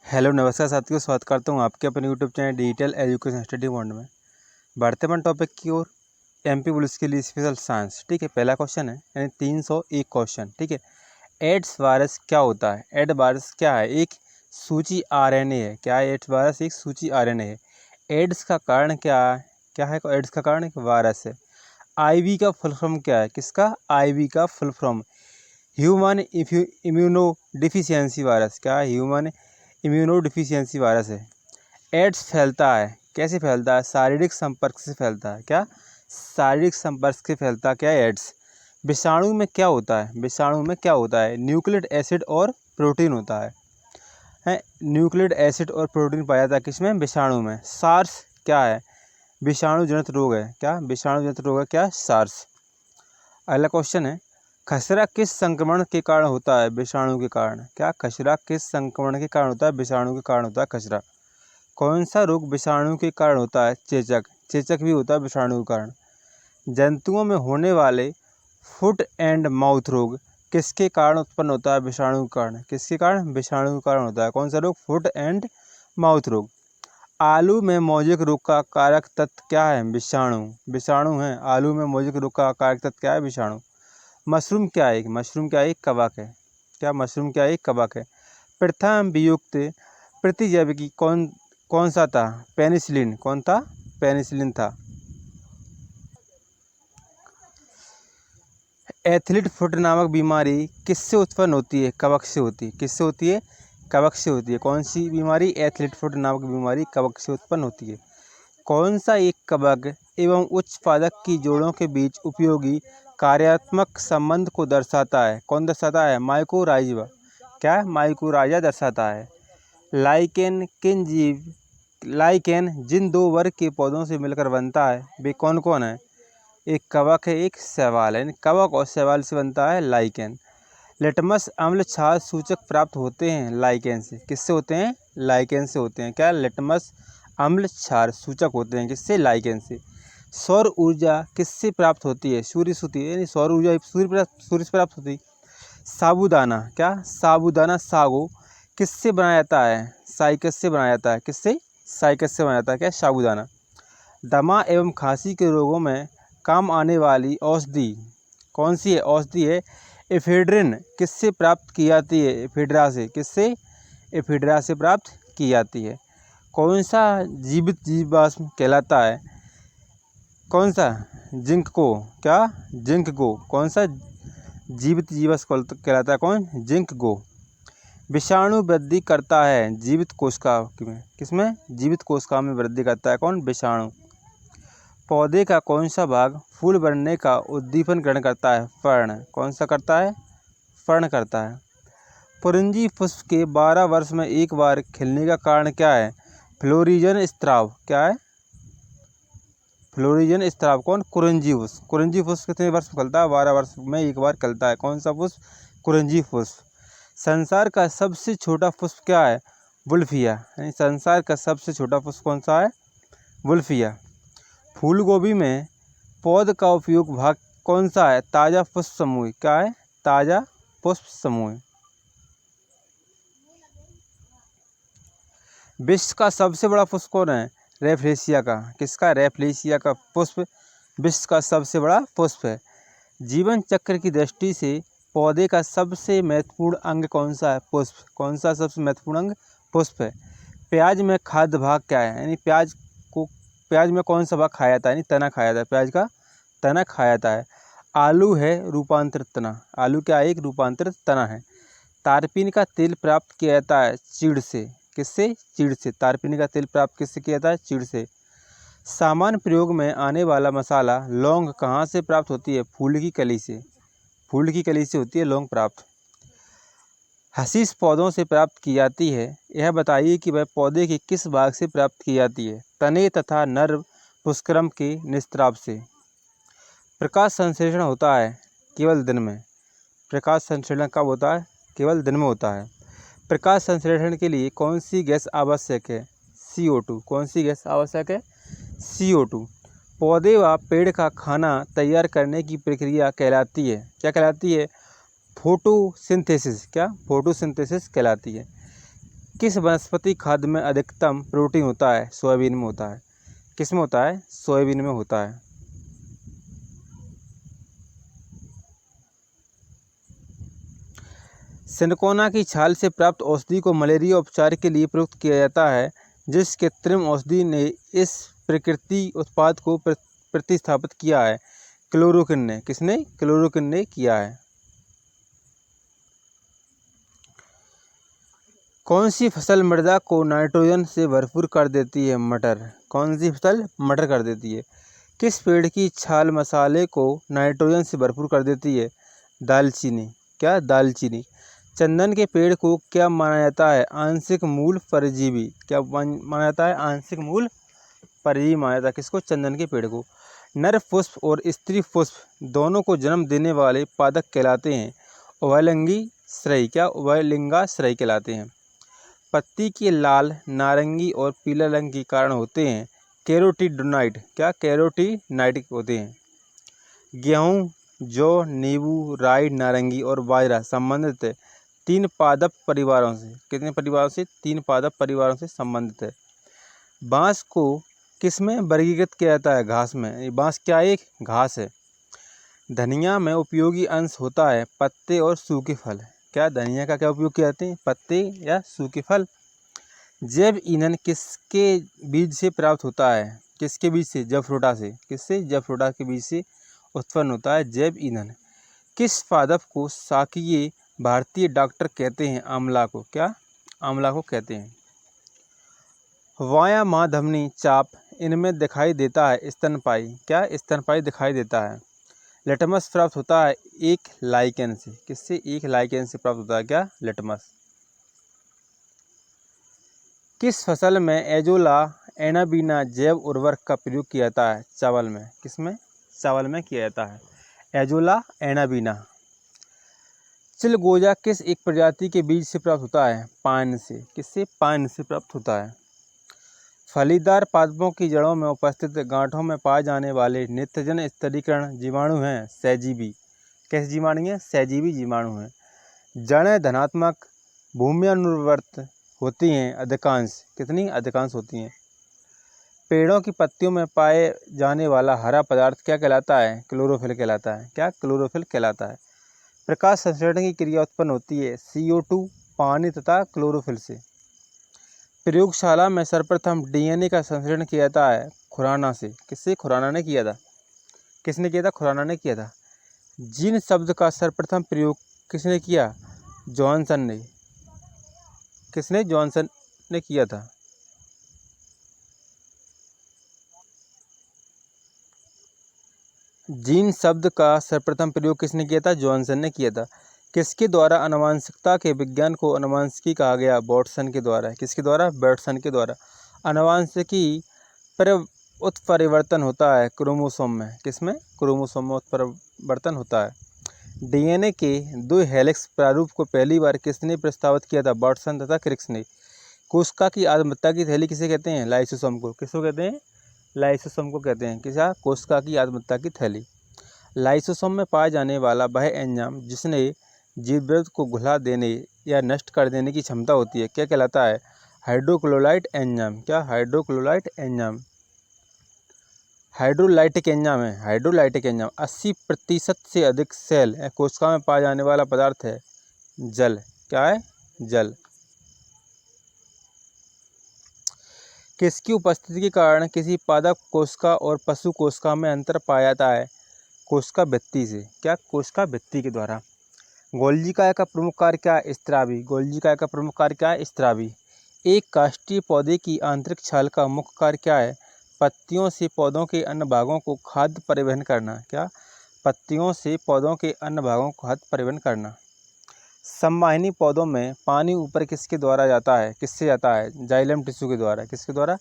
Hello नमस्कार साथियों, स्वागत करता हूँ आपके अपने YouTube channel digital education study point में। बढ़ते अपन टॉपिक की ओर। एमपी पुलिस के लिए स्पेशल साइंस। ठीक है, पहला क्वेश्चन है यानी 301 क्वेश्चन। ठीक है, एड्स वायरस क्या होता है? एड वायरस क्या है? एक सूची आरएनए है। क्या है एड्स वायरस? एक सूची आरएनए है। एड्स का कारण क्या है? एड्स का कारण एक वायरस है। आईवी का फुल फॉर्म क्या है? किसका? आईवी का full form human immuno deficiency virus. क्या है? ह्यूमन इम्यूनो डिफिशियंसी वायरस है। एड्स फैलता है, कैसे फैलता है? शारीरिक संपर्क से फैलता है। क्या? शारीरिक संपर्क से फैलता क्या है? एड्स। विषाणु में क्या होता है? विषाणु में क्या होता है? न्यूक्लिक एसिड और प्रोटीन होता है। न्यूक्लिक एसिड और प्रोटीन पाया जाता है किसमें? विषाणु में। सार्स क्या है? विषाणु जनित रोग है। क्या? विषाणु जनित रोग है क्या? सार्स। अगला क्वेश्चन है, खसरा किस संक्रमण के कारण होता है? विषाणु के कारण। क्या? खसरा किस संक्रमण के कारण होता है? विषाणु के कारण होता है खसरा। कौन सा रोग विषाणु के कारण होता है? चेचक। चेचक भी होता है विषाणु के कारण। जंतुओं में होने वाले फुट एंड माउथ रोग किसके कारण उत्पन्न होता है? विषाणु के कारण। किसके कारण? विषाणु के कारण होता है। कौन सा रोग? फुट एंड माउथ रोग। आलू में मौजिक रोग का कारक तत्व क्या है? विषाणु। विषाणु है। आलू में मौजिक रोग का कारक तत्व क्या है? विषाणु। मशरूम क्या है? मशरूम क्या है? कवक है। क्या? मशरूम क्या है? कवक है। प्रथम वियुक्त प्रतिजैविकी कौन सा था? पेनिसिलिन। कौन था? पेनिसिलिन था। एथलीट फुट नामक बीमारी किससे उत्पन्न होती है? कवक से होती है। किससे होती है? कवक से होती है। कौन सी बीमारी? एथलीट फुट नामक बीमारी कवक से उत्पन्न होती है। कौन सा एक कवक एवं उच्च पादप की जोड़ों के बीच उपयोगी कार्यात्मक संबंध को दर्शाता है? कौन दर्शाता है? माइकोराइजा। क्या? माइकोराइजा दर्शाता है। लाइकेन जिन दो वर्ग के पौधों से मिलकर बनता है वे कौन कौन है? एक कवक है, एक शैवाल है। कवक और शैवाल से बनता है लाइकेन। लिटमस अम्ल क्षार सूचक प्राप्त होते हैं लाइकेन से। किससे होते हैं? लाइकेन से होते हैं। क्या? लिटमस अम्ल क्षार सूचक होते हैं किससे? लाइकेन से। सौर ऊर्जा किससे प्राप्त होती है? सूर्य से होती है। यानी सौर ऊर्जा सूर्य से प्राप्त होती है। साबूदाना। क्या? साबूदाना सागो किससे बनाया जाता है? साइकस से बनाया जाता है। किससे? साइकस से बनाया जाता है। क्या? साबूदाना। दमा एवं खांसी के रोगों में काम आने वाली औषधि कौन सी है? औषधि है एफेड्रिन। किससे प्राप्त की जाती है? एफेड्रा से। किससे? एफेड्रा से प्राप्त की जाती है। कौन सा जीवित जीवाश्म कहलाता है? कौन सा? जिंक को। क्या? जिंक को। कौन सा जीवित जीवाश्म कहलाता है? कौन? जिंक को। विषाणु वृद्धि करता है जीवित कोशिका में। किसमें? जीवित कोशिका में वृद्धि करता है। कौन? विषाणु। पौधे का कौन सा भाग फूल बनने का उद्दीपन ग्रहण करता है? फर्ण। कौन सा करता है? फर्ण करता है। पुरंजी पुष्प के 12 वर्ष में एक बार खिलने का कारण क्या है? फ्लोरिजन स्त्राव। क्या है? फ्लोरिजन स्त्राव। कौन? कुरंजी पुष्प। कुरंजी पुष्प कितने वर्ष में खिलता है? 12 वर्ष में एक बार खिलता है। कौन सा पुष्प? कुरंजी पुष्प। संसार का सबसे छोटा पुष्प क्या है? वुल्फिया। यानी संसार का सबसे छोटा पुष्प कौन सा है? वुल्फिया। फूल गोभी में पौध का उपयोग भाग कौन सा है? ताजा पुष्प समूह। क्या है? ताजा पुष्प समूह। विश्व का सबसे बड़ा पुष्प कौन है? रेफ्लेशिया का। किसका? रेफ्लेशिया का पुष्प विश्व का सबसे बड़ा पुष्प है। जीवन चक्र की दृष्टि से पौधे का सबसे महत्वपूर्ण अंग कौन सा है? पुष्प। कौन सा सबसे महत्वपूर्ण अंग? पुष्प है। प्याज में खाद्य भाग क्या है? यानी प्याज में कौन सा भाग खाया जाता है? यानी तना खाया जाता है। प्याज का तना खाया जाता है। आलू है रूपांतरित तना। आलू क्या है? एक रूपांतरित तना है। तारपीन का तेल प्राप्त किया जाता है चीड़ से। किससे? चीड़ से। तारपीन का तेल प्राप्त किससे किया जाता है? चीड़ से। सामान्य प्रयोग में आने वाला मसाला लौंग कहाँ से प्राप्त होती है? फूल की कली से। फूल की कली से होती है लौंग प्राप्त। हशीश पौधों से प्राप्त की जाती है। यह बताइए कि वह पौधे के किस भाग से प्राप्त की जाती है? तने तथा नर पुष्करम के निस्त्राव से। प्रकाश संश्लेषण होता है केवल दिन में। प्रकाश संश्लेषण कब होता है? केवल दिन में होता है। प्रकाश संश्लेषण के लिए कौन सी गैस आवश्यक है? CO2। कौन सी गैस आवश्यक है? CO2। पौधे व पेड़ का खाना तैयार करने की प्रक्रिया कहलाती है। क्या कहलाती है? फोटोसिंथेसिस। क्या? फोटोसिंथेसिस कहलाती है। किस वनस्पति खाद्य में अधिकतम प्रोटीन होता है? सोयाबीन में होता है। किस में होता है? सोयाबीन में होता है। सिनकोना की छाल से प्राप्त औषधि को मलेरिया उपचार के लिए प्रयुक्त किया जाता है। जिस कृत्रिम औषधि ने इस प्रकृति उत्पाद को प्रतिस्थापित किया है? क्लोरोक्विन ने। किसने? क्लोरोक्विन ने किया है। कौन सी फसल मृदा को नाइट्रोजन से भरपूर कर देती है? मटर। कौन सी फसल? मटर कर देती है। किस पेड़ की छाल मसाले को नाइट्रोजन से भरपूर कर देती है? दालचीनी। क्या? दालचीनी। चंदन के पेड़ को क्या माना जाता है? आंशिक मूल परजीवी। क्या माना जाता है? आंशिक मूल परजीवी माना जाता है। किसको? चंदन के पेड़ को। नर पुष्प और स्त्री पुष्प दोनों को जन्म देने वाले पादप कहलाते हैं? उभयलिंगी श्रेय। क्या? उभयलिंगाश्रय कहलाते हैं। पत्ती के लाल, नारंगी और पीला रंग के कारण होते हैं कैरोटीनॉइड। क्या? कैरोटीनॉइड होते हैं। गेहूँ, जौ, नींबू, राई, नारंगी और बाजरा संबंधित है 3 पादप परिवारों से। कितने परिवारों से? 3 पादप परिवारों से संबंधित है। बांस को किस में वर्गीकृत किया जाता है? घास में। ये बांस क्या? एक घास है। धनिया में उपयोगी अंश होता है पत्ते और सूखे फल। क्या? धनिया का क्या उपयोग किए जाते हैं? पत्ते या सूखे फल। जैव ईंधन किसके बीज से प्राप्त होता है? किसके बीज से? जैवरोटा से। किससे? जैवरोटा के बीज से उत्पन्न होता है जैव ईंधन। किस पादप को शाकीय भारतीय डॉक्टर कहते हैं? आंवला को। क्या? आंवला को कहते हैं। वाया महाधमनी चाप इनमें दिखाई देता है स्तनपायी। क्या? स्तनपायी दिखाई देता है। लिटमस प्राप्त होता है एक लाइकेन से। किससे? एक लाइकेन से प्राप्त होता है। क्या? लिटमस। किस फसल में एजोला एनाबीना जैव उर्वरक का प्रयोग किया जाता है? चावल में। किसमें? चावल में किया जाता है एजोला एनाबीना। चिलगोजा किस एक प्रजाति के बीज से प्राप्त होता है? पान से। किससे? पान से प्राप्त होता है। फलीदार पादपों की जड़ों में उपस्थित गांठों में पाए जाने वाले नित्यजन स्तरीकरण जीवाणु हैं सहजीवी। कैसे जीवाणु हैं? सहजीवी जीवाणु हैं। जड़ें धनात्मक भूम्यानुवर्त होती हैं अधिकांश। कितनी? अधिकांश होती हैं। पेड़ों की पत्तियों में पाए जाने वाला हरा पदार्थ क्या कहलाता है? क्लोरोफिल कहलाता है। क्या? क्लोरोफिल कहलाता है। प्रकाश संश्लेषण की क्रिया उत्पन्न होती है CO2, पानी तथा क्लोरोफिल से। प्रयोगशाला में सर्वप्रथम DNA का संश्लेषण किया जाता है खुराना से। किससे? खुराना ने किया था। किसने किया था? खुराना ने किया था। जीन शब्द का सर्वप्रथम प्रयोग किसने किया? जॉनसन ने। किसने? जॉनसन ने किया था। जीन शब्द का सर्वप्रथम प्रयोग किसने किया था? जॉनसन ने किया था। किसके द्वारा आनुवंशिकता के विज्ञान को आनुवंशिकी कहा गया? वाटसन के द्वारा। किसके द्वारा? वाटसन के द्वारा। आनुवंशिकी पर उत्परिवर्तन होता है क्रोमोसोम में। किसमें? क्रोमोसोम में उत्परिवर्तन होता है। DNA के 2 हेलिक्स प्रारूप को पहली बार किसने प्रस्तावित किया था? वाटसन तथा क्रिक्स ने। कोशिका की आत्महत्या की थैली किसे कहते हैं? लाइसोसोम को। किसको कहते हैं? लाइसोसोम को कहते हैं। किसा? कोशिका की आत्महत्या की थैली। लाइसोसोम में पाया जाने वाला वह एंजाइम जिसने जीवविरोध को घुला देने या नष्ट कर देने की क्षमता होती है क्या कहलाता है? Hydrochloride enzyme. क्या? Hydrochloride enzyme. हाइड्रोलाइटिक एंजाइम है। हाइड्रोलाइटिक एंजाइम 80% से अधिक सेल या कोशिका में पाया जाने वाला पदार्थ है जल। क्या है? जल। किसकी उपस्थिति के कारण किसी पादप कोशिका और पशु कोशिका में अंतर पाया जाता है? कोशिका भित्ति से। क्या? कोशिका भित्ति के द्वारा। गोल्जी काया का प्रमुख कार्य क्या है? स्त्रावी। गोल्जी काया का प्रमुख कार्य क्या है? स्त्रावी। एक काष्ठीय पौधे की आंतरिक छाल का मुख्य कार्य क्या है? पत्तियों से पौधों के अन्य भागों को खाद्य परिवहन करना। क्या? पत्तियों से पौधों के अन्य भागों को खाद्य परिवहन करना। संवाहिनी पौधों में पानी ऊपर किसके द्वारा जाता है? किससे जाता है? जाइलम टिश्यू के द्वारा। किसके द्वारा?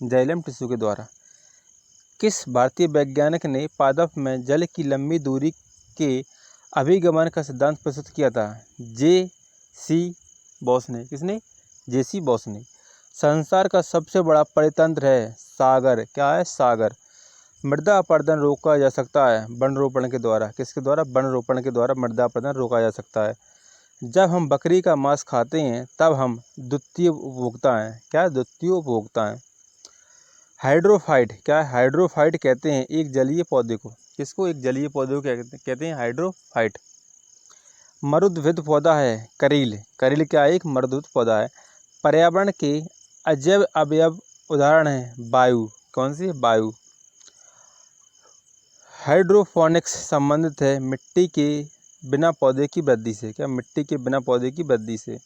जाइलम टिश्यू के द्वारा। किस भारतीय वैज्ञानिक ने पादप में जल की लंबी दूरी के अभिगमन का सिद्धांत प्रस्तुत किया था? J.C. बोस ने। किसने? J.C. बोस ने। संसार का सबसे बड़ा परितंत्र है सागर। क्या है? सागर। मृदा अपरदन रोका जा सकता है वन रोपण के द्वारा। किसके द्वारा? वन रोपण के द्वारा मृदा अपरदन रोका जा सकता है। जब हम बकरी का मांस खाते हैं तब हम द्वितीय उपभोक्ता हैं। क्या? द्वितीय उपभोक्ता हैं। हाइड्रोफाइट, क्या? हाइड्रोफाइट कहते हैं एक जलीय पौधे को। किसको? एक जलीय पौधे को कहते हैं हाइड्रोफाइट। मरुद्भिद पौधा है करील। करील क्या? एक मरुद्भिद पौधा है। पर्यावरण के अजैव अवयव उदाहरण है वायु। कौन सी? वायु। हाइड्रोपोनिक्स संबंधित है मिट्टी के बिना पौधे की वृद्धि से। क्या? मिट्टी के बिना पौधे की वृद्धि से।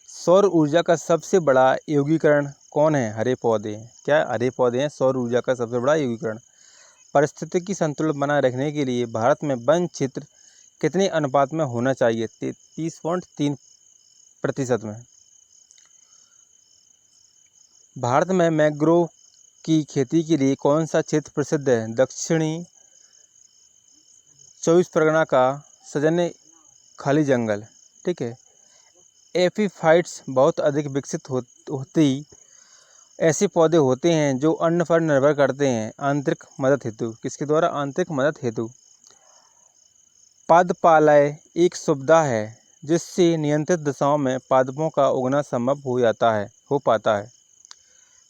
सौर ऊर्जा का सबसे बड़ा यौगिकरण कौन है? हरे पौधे। क्या? हरे पौधे हैं सौर ऊर्जा का सबसे बड़ा यौगिकरण। पारिस्थितिकी संतुलन बनाए रखने के लिए भारत में वन क्षेत्र कितने अनुपात में होना चाहिए? 33.3% में। भारत में मैंग्रोव की खेती के लिए कौन सा क्षेत्र प्रसिद्ध है? दक्षिणी 24 परगना का सजने खाली जंगल। ठीक है। एपीफाइट्स बहुत अधिक विकसित होती ऐसे पौधे होते हैं जो अन्न पर निर्भर करते हैं आंतरिक मदद हेतु। किसके द्वारा? आंतरिक मदद हेतु। पादपालय एक सुविधा है जिससे नियंत्रित दिशाओं में पादपों का उगना संभव हो पाता है।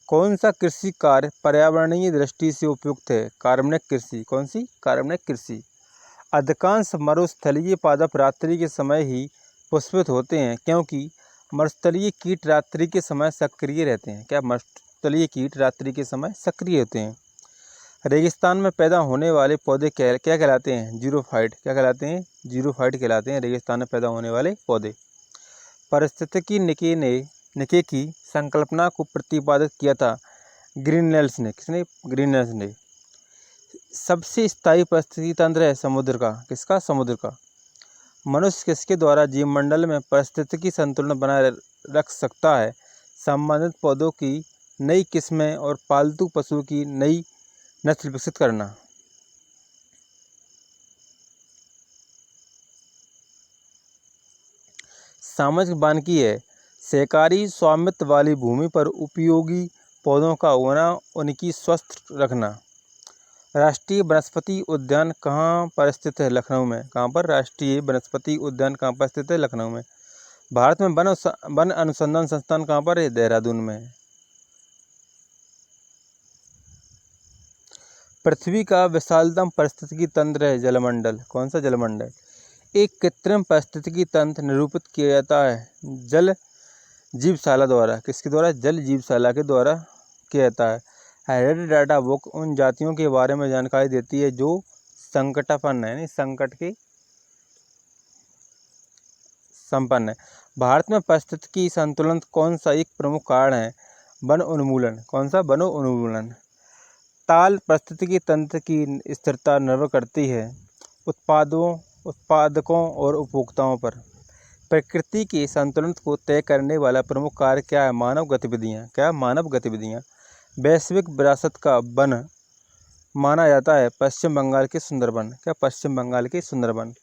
कौन सा कृषि कार्य पर्यावरणीय दृष्टि से उपयुक्त है? कार्बनिक कृषि। कौन सी? कार्बनिक कृषि। अधिकांश मरुस्थलीय पादप रात्रि के समय ही पुष्पित होते हैं क्योंकि मरुस्थलीय कीट रात्रि के समय सक्रिय रहते हैं। क्या? मरुस्थलीय कीट रात्रि के समय सक्रिय होते हैं। रेगिस्तान में पैदा होने वाले पौधे क्या कहलाते हैं? जीरोफाइट। क्या कहलाते हैं? जीरोफाइट कहलाते हैं रेगिस्तान में पैदा होने वाले पौधे। पारिस्थितिकी निके की संकल्पना को प्रतिपादित किया था ग्रीनलैंड्स ने। किसने? ग्रीनलैंड्स ने। सबसे स्थायी पारिस्थितिकी तंत्र है समुद्र का। किसका? समुद्र का। मनुष्य किसके द्वारा जीवमंडल में पारिस्थितिकी संतुलन बनाए रख सकता है? संबंधित पौधों की नई किस्में और पालतू पशु की नई नस्ल विकसित करना। सामाजिक वानिकी है सहकारी स्वामित्व वाली भूमि पर उपयोगी पौधों का उगाना, उनकी स्वस्थ रखना। राष्ट्रीय वनस्पति उद्यान कहाँ पर स्थित है? लखनऊ में। कहाँ पर? राष्ट्रीय वनस्पति उद्यान कहाँ पर स्थित है? लखनऊ में। भारत में वन अनुसंधान संस्थान कहाँ पर है? देहरादून में। पृथ्वी का विशालतम पारिस्थितिकी तंत्र है जलमंडल। कौन सा? जलमंडल। एक कृत्रिम पारिस्थितिकी तंत्र निरूपित किया जाता है जल जीवशाला द्वारा। किसके द्वारा? जल जीवशाला के द्वारा किया जाता है। हेरिटेज डाटा बुक उन जातियों के बारे में जानकारी देती है जो संकटापन्न है, यानी संकट के संपन्न है। भारत में पारिस्थितिकी संतुलन कौन सा एक प्रमुख कारण है? वन उन्मूलन। कौन सा? वन उन्मूलन। ताल पारिस्थितिकी तंत्र की स्थिरता निर्भर करती है उत्पादकों और उपभोक्ताओं पर। प्रकृति के संतुलन को तय करने वाला प्रमुख कार्य क्या है? मानव गतिविधियाँ। क्या? मानव गतिविधियाँ। वैश्विक विरासत का वन माना जाता है पश्चिम बंगाल के सुंदरबन। क्या? पश्चिम बंगाल के सुंदरबन।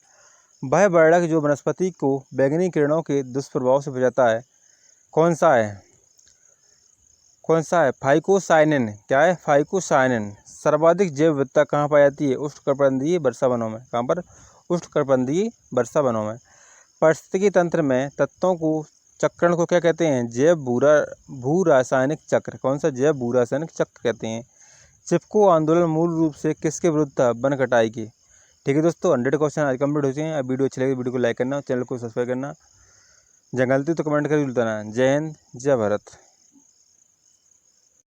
वह वर्णक जो वनस्पति को बैंगनी किरणों के दुष्प्रभाव से बचाता है कौन सा है? कौन सा है? फाइकोसाइनिन। क्या है? फाइकोसाइनिन। सर्वाधिक जैव विविधता कहाँ पाई जाती है? उष्णकटिबंधीय वर्षा वनों में। कहाँ पर? उष्णकटिबंधीय वर्षा वनों में। पारिस्थितिकी तंत्र में तत्वों को चक्रण को क्या कहते हैं? जैव भू रासायनिक चक्र। कौन सा? जैव भू रासायनिक चक्र कहते हैं। चिपको आंदोलन मूल रूप से किसके विरुद्ध था? वन कटाई के। ठीक है दोस्तों, 100 क्वेश्चन आज कंप्लीट हो चुके हैं। अब वीडियो अच्छी लगी वीडियो को लाइक करना, चैनल को सब्सक्राइब करना। जहाँ गलती तो कमेंट करके बताना। जय हिंद, जय भारत।